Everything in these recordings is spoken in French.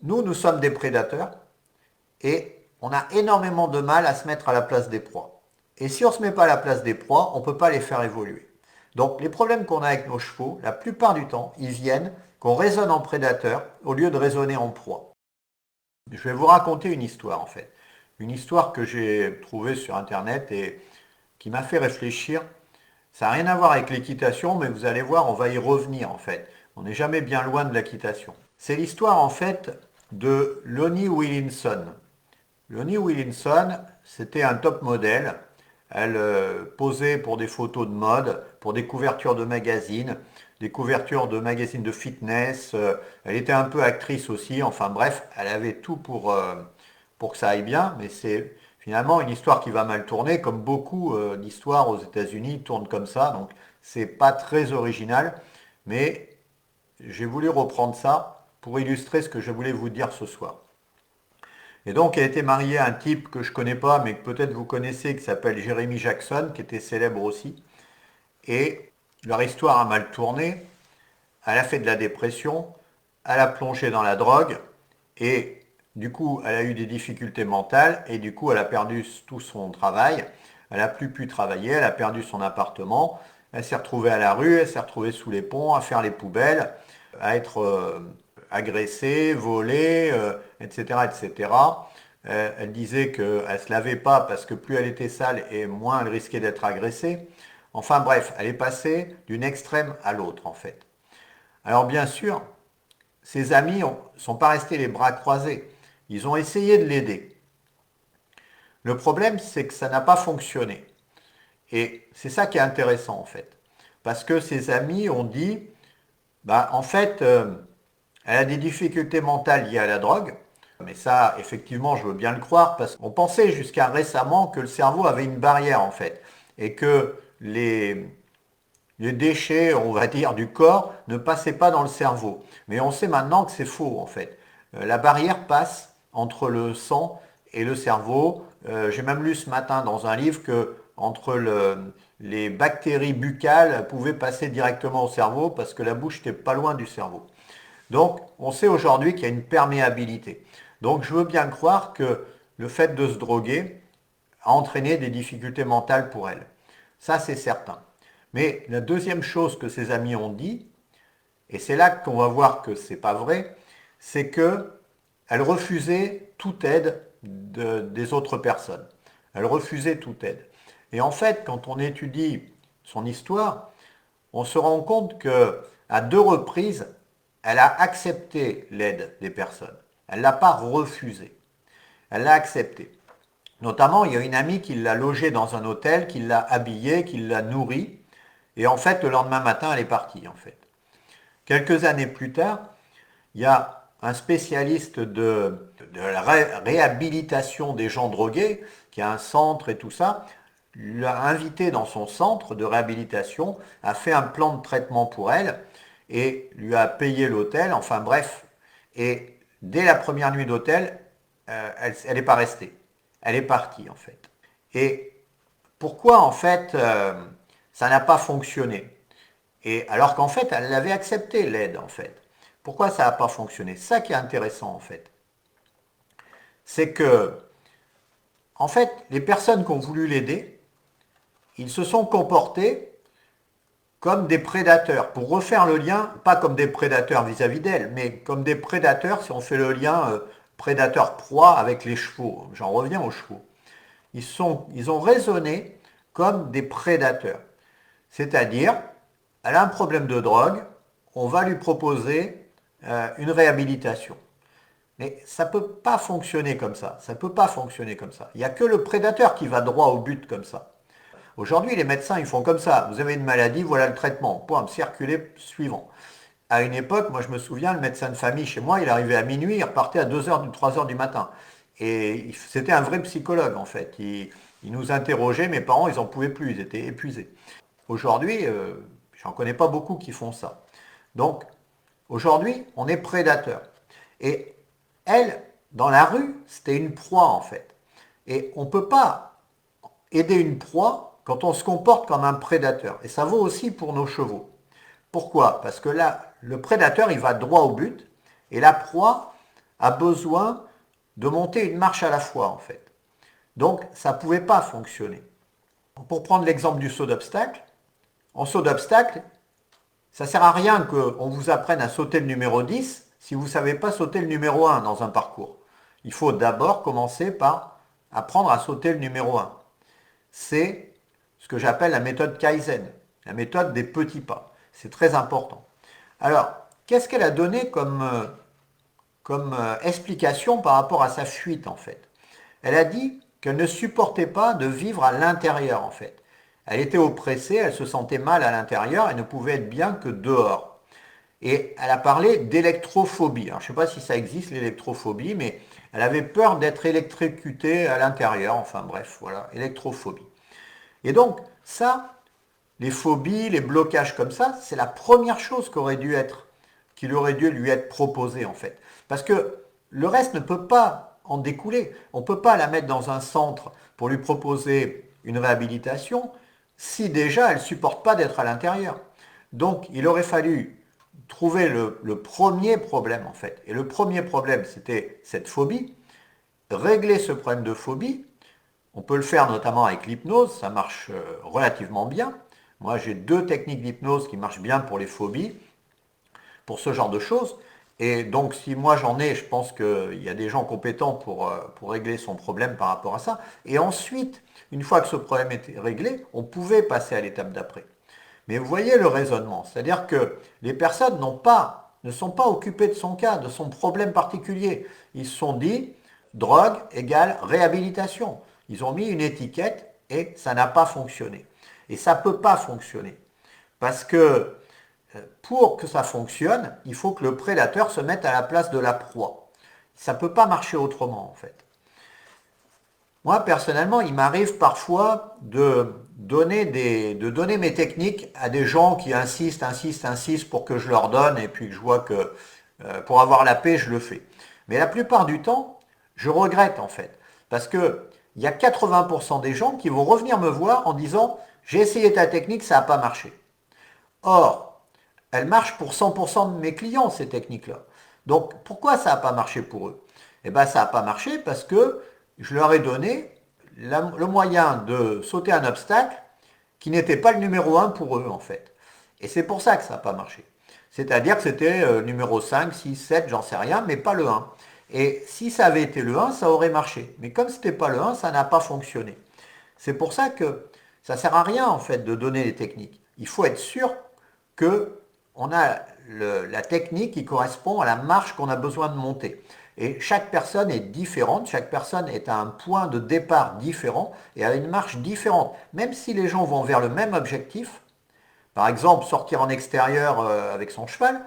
Nous sommes des prédateurs et on a énormément de mal à se mettre à la place des proies. Et si on ne se met pas à la place des proies, on ne peut pas les faire évoluer. Donc les problèmes qu'on a avec nos chevaux, la plupart du temps, ils viennent qu'on raisonne en prédateur au lieu de raisonner en proie. Je vais vous raconter une histoire en fait. Une histoire que j'ai trouvée sur internet et qui m'a fait réfléchir. Ça n'a rien à voir avec l'équitation, mais vous allez voir, on va y revenir en fait. On n'est jamais bien loin de l'équitation. C'est l'histoire en fait de Lonnie Williamson. Lonnie Williamson, c'était un top modèle. Elle posait pour des photos de mode, pour des couvertures de magazines, des couvertures de magazines de fitness. Elle était un peu actrice aussi. Enfin bref, elle avait tout pour que ça aille bien. Mais c'est finalement une histoire qui va mal tourner, comme beaucoup d'histoires aux États-Unis tournent comme ça. Donc c'est pas très original. Mais j'ai voulu reprendre ça pour illustrer ce que je voulais vous dire ce soir. Et donc, elle était mariée à un type que je ne connais pas, mais que peut-être vous connaissez, qui s'appelle Jeremy Jackson, qui était célèbre aussi. Et leur histoire a mal tourné. Elle a fait de la dépression. Elle a plongé dans la drogue. Et du coup, elle a eu des difficultés mentales. Et du coup, elle a perdu tout son travail. Elle n'a plus pu travailler. Elle a perdu son appartement. Elle s'est retrouvée à la rue. Elle s'est retrouvée sous les ponts, à faire les poubelles, à être agressée, volée, etc., etc. Elle disait qu'elle ne se lavait pas parce que plus elle était sale et moins elle risquait d'être agressée. Enfin bref, elle est passée d'une extrême à l'autre en fait. Alors bien sûr, ses amis ne sont pas restés les bras croisés. Ils ont essayé de l'aider. Le problème, c'est que ça n'a pas fonctionné. Et c'est ça qui est intéressant en fait. Parce que ses amis ont dit, bah, en fait, elle a des difficultés mentales liées à la drogue. Mais ça, effectivement, je veux bien le croire, parce qu'on pensait jusqu'à récemment que le cerveau avait une barrière, en fait, et que les déchets, on va dire, du corps ne passaient pas dans le cerveau. Mais on sait maintenant que c'est faux, en fait. La barrière passe entre le sang et le cerveau. J'ai même lu ce matin dans un livre que entre les bactéries buccales pouvaient passer directement au cerveau parce que la bouche n'était pas loin du cerveau. Donc, on sait aujourd'hui qu'il y a une perméabilité. Donc, je veux bien croire que le fait de se droguer a entraîné des difficultés mentales pour elle. Ça, c'est certain. Mais la deuxième chose que ses amis ont dit, et c'est là qu'on va voir que c'est pas vrai, c'est qu'elle refusait toute aide des autres personnes. Elle refusait toute aide. Et en fait, quand on étudie son histoire, on se rend compte qu'à deux reprises, elle a accepté l'aide des personnes. Elle ne l'a pas refusée. Elle l'a acceptée. Notamment, il y a une amie qui l'a logée dans un hôtel, qui l'a habillée, qui l'a nourrie. Et en fait, le lendemain matin, elle est partie, en fait. Quelques années plus tard, il y a un spécialiste de la réhabilitation des gens drogués, qui a un centre et tout ça, l'a invité dans son centre de réhabilitation, a fait un plan de traitement pour elle et lui a payé l'hôtel, enfin bref. Et dès la première nuit d'hôtel, elle n'est pas restée. Elle est partie en fait. Et pourquoi en fait ça n'a pas fonctionné? Et alors qu'en fait, elle avait accepté l'aide en fait. Pourquoi ça n'a pas fonctionné? C'est ça qui est intéressant en fait. C'est que, en fait, les personnes qui ont voulu l'aider, ils se sont comportés comme des prédateurs. Pour refaire le lien, pas comme des prédateurs vis-à-vis d'elle, mais comme des prédateurs, si on fait le lien prédateur-proie avec les chevaux. J'en reviens aux chevaux. Ils ont raisonné comme des prédateurs. C'est-à-dire, elle a un problème de drogue, on va lui proposer une réhabilitation. Mais ça ne peut pas fonctionner comme ça. Ça ne peut pas fonctionner comme ça. Il n'y a que le prédateur qui va droit au but comme ça. Aujourd'hui, les médecins, ils font comme ça. Vous avez une maladie, voilà le traitement. Point, circuler suivant. À une époque, moi je me souviens, le médecin de famille chez moi, il arrivait à minuit, il repartait à 2h, 3h du matin. Et c'était un vrai psychologue en fait. Il nous interrogeait, mes parents, ils n'en pouvaient plus, ils étaient épuisés. Aujourd'hui, j'en connais pas beaucoup qui font ça. Donc, aujourd'hui, on est prédateur. Et elle, dans la rue, c'était une proie en fait. Et on ne peut pas aider une proie quand on se comporte comme un prédateur. Et ça vaut aussi pour nos chevaux. Pourquoi? Parce que là, le prédateur, il va droit au but, et la proie a besoin de monter une marche à la fois en fait. Donc ça ne pouvait pas fonctionner. Pour prendre l'exemple du saut d'obstacle, en saut d'obstacle, ça ne sert à rien qu'on vous apprenne à sauter le numéro 10 si vous ne savez pas sauter le numéro 1 dans un parcours. Il faut d'abord commencer par apprendre à sauter le numéro 1. C'est ce que j'appelle la méthode Kaizen, la méthode des petits pas. C'est très important. Alors, qu'est-ce qu'elle a donné comme explication par rapport à sa fuite en fait? Elle a dit qu'elle ne supportait pas de vivre à l'intérieur en fait. Elle était oppressée, elle se sentait mal à l'intérieur, elle ne pouvait être bien que dehors. Et elle a parlé d'électrophobie. Alors, je ne sais pas si ça existe l'électrophobie, mais elle avait peur d'être électrocutée à l'intérieur. Enfin bref, voilà, électrophobie. Et donc ça, les phobies, les blocages comme ça, c'est la première chose qu'il aurait dû lui être proposée en fait. Parce que le reste ne peut pas en découler. On ne peut pas la mettre dans un centre pour lui proposer une réhabilitation si déjà elle ne supporte pas d'être à l'intérieur. Donc il aurait fallu trouver le premier problème en fait. Et le premier problème, c'était cette phobie. Régler ce problème de phobie, on peut le faire notamment avec l'hypnose, ça marche relativement bien. Moi, j'ai 2 techniques d'hypnose qui marchent bien pour les phobies, pour ce genre de choses. Et donc, si moi j'en ai, je pense qu'il y a des gens compétents pour régler son problème par rapport à ça. Et ensuite, une fois que ce problème était réglé, on pouvait passer à l'étape d'après. Mais vous voyez le raisonnement, c'est-à-dire que les personnes ne sont pas occupées de son cas, de son problème particulier. Ils se sont dit, drogue égale réhabilitation. Ils ont mis une étiquette et ça n'a pas fonctionné. Et ça ne peut pas fonctionner. Parce que pour que ça fonctionne, il faut que le prédateur se mette à la place de la proie. Ça ne peut pas marcher autrement en fait. Moi, personnellement, il m'arrive parfois de donner mes techniques à des gens qui insistent pour que je leur donne et puis que je vois que pour avoir la paix, je le fais. Mais la plupart du temps, je regrette en fait. Parce que il y a 80% des gens qui vont revenir me voir en disant j'ai essayé ta technique, ça n'a pas marché. Or, elle marche pour 100% de mes clients, ces techniques-là. Donc, pourquoi ça n'a pas marché pour eux? Eh bien, ça n'a pas marché parce que je leur ai donné le moyen de sauter un obstacle qui n'était pas le numéro 1 pour eux, en fait. Et c'est pour ça que ça n'a pas marché. C'est-à-dire que c'était numéro 5, 6, 7, j'en sais rien, mais pas le 1. Et si ça avait été le 1, ça aurait marché. Mais comme ce n'était pas le 1, ça n'a pas fonctionné. C'est pour ça que ça ne sert à rien, en fait, de donner les techniques. Il faut être sûr qu'on a la technique qui correspond à la marche qu'on a besoin de monter. Et chaque personne est différente, chaque personne est à un point de départ différent et a une marche différente. Même si les gens vont vers le même objectif, par exemple sortir en extérieur avec son cheval,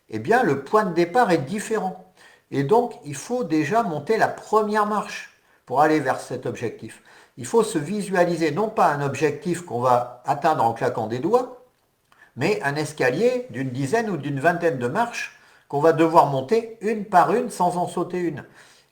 eh bien le point de départ est différent. Et donc il faut déjà monter la première marche pour aller vers cet objectif. Il faut se visualiser non pas un objectif qu'on va atteindre en claquant des doigts, mais un escalier d'une dizaine ou d'une vingtaine de marches qu'on va devoir monter une par une sans en sauter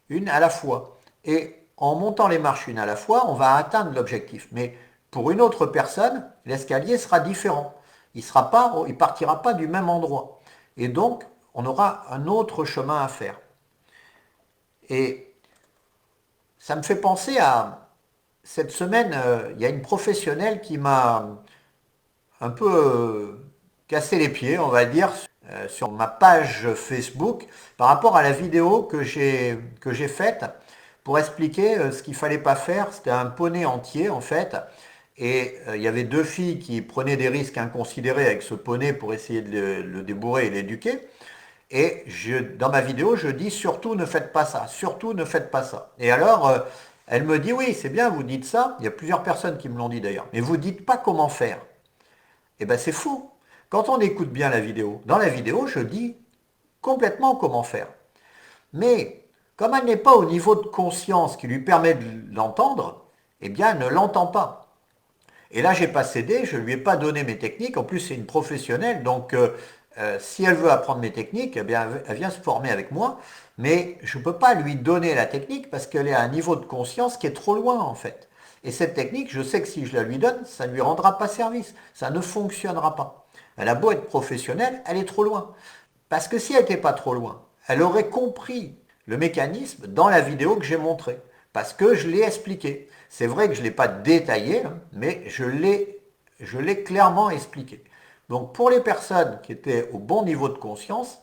une à la fois. Et en montant les marches une à la fois, on va atteindre l'objectif. Mais pour une autre personne, l'escalier sera différent. Il ne partira pas du même endroit. Et donc, on aura un autre chemin à faire. Et ça me fait penser à cette semaine, il y a une professionnelle qui m'a un peu cassé les pieds, on va dire, sur ma page Facebook par rapport à la vidéo que j'ai faite pour expliquer ce qu'il ne fallait pas faire. C'était un poney entier en fait. Et il y avait 2 filles qui prenaient des risques inconsidérés avec ce poney pour essayer de le débourrer et l'éduquer. Et dans ma vidéo, je dis surtout ne faites pas ça, surtout ne faites pas ça. Et alors, elle me dit oui, c'est bien, vous dites ça. Il y a plusieurs personnes qui me l'ont dit d'ailleurs. Mais vous ne dites pas comment faire. Eh bien, c'est faux. Quand on écoute bien la vidéo, dans la vidéo, je dis complètement comment faire. Mais comme elle n'est pas au niveau de conscience qui lui permet de l'entendre, eh bien, elle ne l'entend pas. Et là, j'ai pas cédé, je ne lui ai pas donné mes techniques. En plus, c'est une professionnelle, donc si elle veut apprendre mes techniques, eh bien, elle vient se former avec moi. Mais je ne peux pas lui donner la technique parce qu'elle est à un niveau de conscience qui est trop loin, en fait. Et cette technique, je sais que si je la lui donne, ça ne lui rendra pas service. Ça ne fonctionnera pas. Elle a beau être professionnelle, elle est trop loin. Parce que si elle n'était pas trop loin, elle aurait compris le mécanisme dans la vidéo que j'ai montrée, parce que je l'ai expliqué. C'est vrai que je ne l'ai pas détaillé, hein, mais je l'ai clairement expliqué. Donc pour les personnes qui étaient au bon niveau de conscience,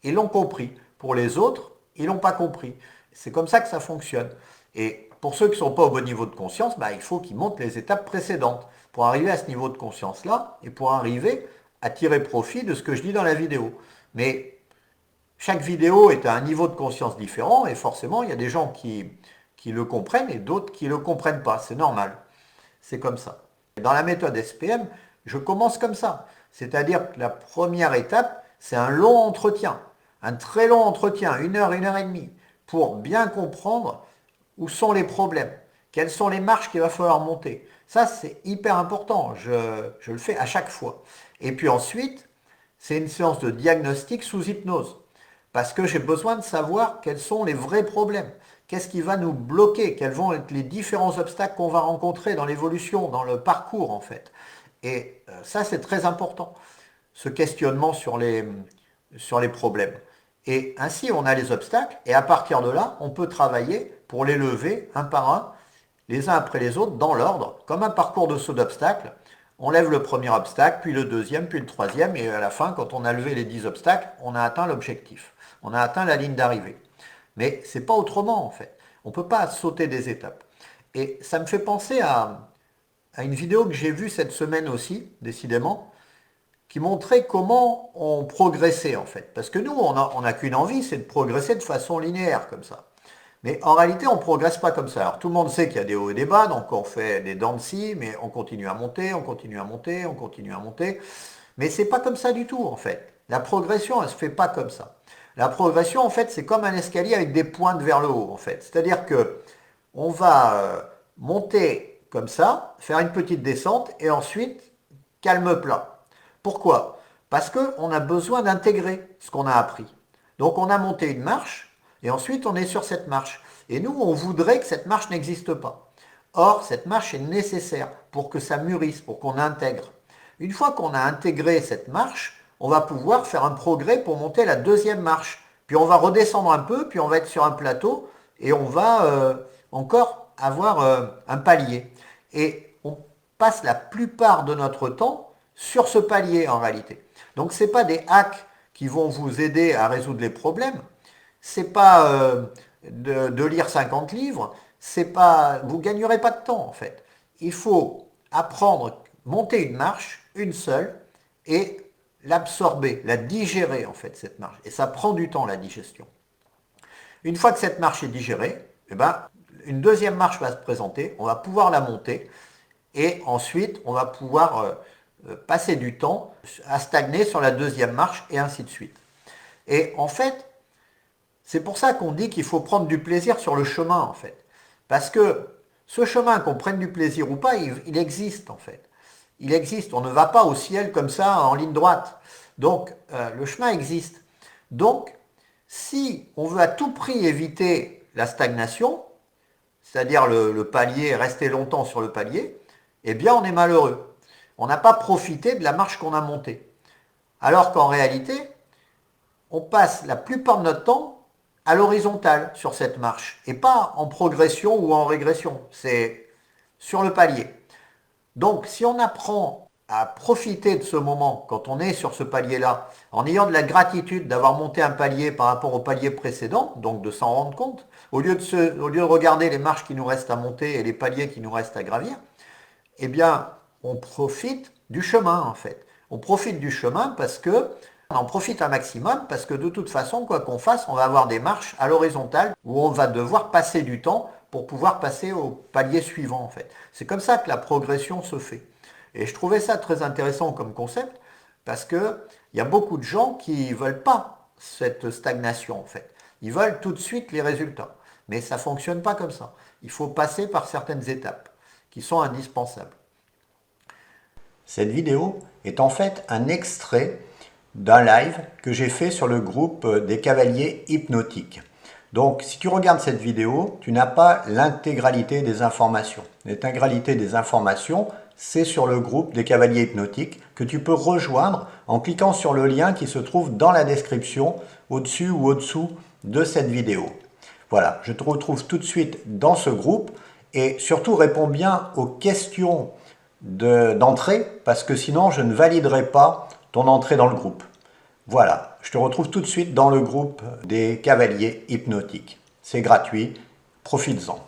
ils l'ont compris. Pour les autres, ils ne l'ont pas compris. C'est comme ça que ça fonctionne. Et pour ceux qui ne sont pas au bon niveau de conscience, bah, il faut qu'ils montent les étapes précédentes pour arriver à ce niveau de conscience-là et pour arriver à tirer profit de ce que je dis dans la vidéo. Mais chaque vidéo est à un niveau de conscience différent et forcément, il y a des gens qui le comprennent et d'autres qui ne le comprennent pas. C'est normal. C'est comme ça. Dans la méthode SPM, je commence comme ça. C'est-à-dire que la première étape, c'est un long entretien. Un très long entretien, 1 heure et demie, pour bien comprendre où sont les problèmes, quelles sont les marches qu'il va falloir monter. Ça, c'est hyper important. Je le fais à chaque fois. Et puis ensuite, c'est une séance de diagnostic sous hypnose. Parce que j'ai besoin de savoir quels sont les vrais problèmes. Qu'est-ce qui va nous bloquer? Quels vont être les différents obstacles qu'on va rencontrer dans l'évolution, dans le parcours en fait. Et ça, c'est très important, ce questionnement sur les problèmes. Et ainsi, on a les obstacles, et à partir de là, on peut travailler pour les lever un par un, les uns après les autres, dans l'ordre, comme un parcours de saut d'obstacles. On lève le premier obstacle, puis le deuxième, puis le troisième, et à la fin, quand on a levé les 10 obstacles, on a atteint l'objectif. On a atteint la ligne d'arrivée. Mais c'est pas autrement, en fait. On ne peut pas sauter des étapes. Et ça me fait penser à une vidéo que j'ai vue cette semaine aussi, décidément, qui montrait comment on progressait, en fait. Parce que nous, on n'a qu'une envie, c'est de progresser de façon linéaire, comme ça. Mais en réalité, on ne progresse pas comme ça. Alors tout le monde sait qu'il y a des hauts et des bas, donc on fait des dents de scie, mais on continue à monter, on continue à monter, on continue à monter. Mais c'est pas comme ça du tout, en fait. La progression, elle se fait pas comme ça. La progression, en fait, c'est comme un escalier avec des pointes vers le haut, en fait. C'est-à-dire que on va monter comme ça, faire une petite descente, et ensuite, calme plat. Pourquoi? Parce qu'on a besoin d'intégrer ce qu'on a appris. Donc on a monté une marche, et ensuite on est sur cette marche. Et nous, on voudrait que cette marche n'existe pas. Or, cette marche est nécessaire pour que ça mûrisse, pour qu'on intègre. Une fois qu'on a intégré cette marche, on va pouvoir faire un progrès pour monter la deuxième marche. Puis on va redescendre un peu, puis on va être sur un plateau, et on va encore avoir un palier. Et on passe la plupart de notre temps sur ce palier en réalité. Donc ce n'est pas des hacks qui vont vous aider à résoudre les problèmes, c'est pas de lire 50 livres, c'est pas, vous ne gagnerez pas de temps en fait. Il faut apprendre, monter une marche, une seule, et l'absorber, la digérer en fait cette marche. Et ça prend du temps la digestion. Une fois que cette marche est digérée, eh ben, une deuxième marche va se présenter, on va pouvoir la monter, et ensuite on va pouvoir passer du temps à stagner sur la deuxième marche, et ainsi de suite. Et en fait, c'est pour ça qu'on dit qu'il faut prendre du plaisir sur le chemin, en fait. Parce que ce chemin, qu'on prenne du plaisir ou pas, il existe, en fait. Il existe. On ne va pas au ciel comme ça, en ligne droite. Donc, le chemin existe. Donc, si on veut à tout prix éviter la stagnation, c'est-à-dire le palier, rester longtemps sur le palier, eh bien, on est malheureux. On n'a pas profité de la marche qu'on a montée. Alors qu'en réalité, on passe la plupart de notre temps à l'horizontale sur cette marche, et pas en progression ou en régression, c'est sur le palier. Donc si on apprend à profiter de ce moment quand on est sur ce palier-là, en ayant de la gratitude d'avoir monté un palier par rapport au palier précédent, donc de s'en rendre compte, au lieu de regarder les marches qui nous restent à monter et les paliers qui nous restent à gravir, eh bien on profite du chemin en fait. On profite du chemin parce que on en profite un maximum parce que de toute façon, quoi qu'on fasse, on va avoir des marches à l'horizontale où on va devoir passer du temps pour pouvoir passer au palier suivant en fait. C'est comme ça que la progression se fait. Et je trouvais ça très intéressant comme concept parce qu'il y a beaucoup de gens qui ne veulent pas cette stagnation en fait. Ils veulent tout de suite les résultats. Mais ça ne fonctionne pas comme ça. Il faut passer par certaines étapes qui sont indispensables. Cette vidéo est en fait un extrait d'un live que j'ai fait sur le groupe des cavaliers hypnotiques. Donc si tu regardes cette vidéo, tu n'as pas l'intégralité des informations. L'intégralité des informations, c'est sur le groupe des cavaliers hypnotiques que tu peux rejoindre en cliquant sur le lien qui se trouve dans la description, au-dessus ou au-dessous de cette vidéo. Voilà, je te retrouve tout de suite dans ce groupe et surtout réponds bien aux questions d'entrée parce que sinon je ne validerai pas ton entrée dans le groupe. Voilà, je te retrouve tout de suite dans le groupe des cavaliers hypnotiques. C'est gratuit, profites-en.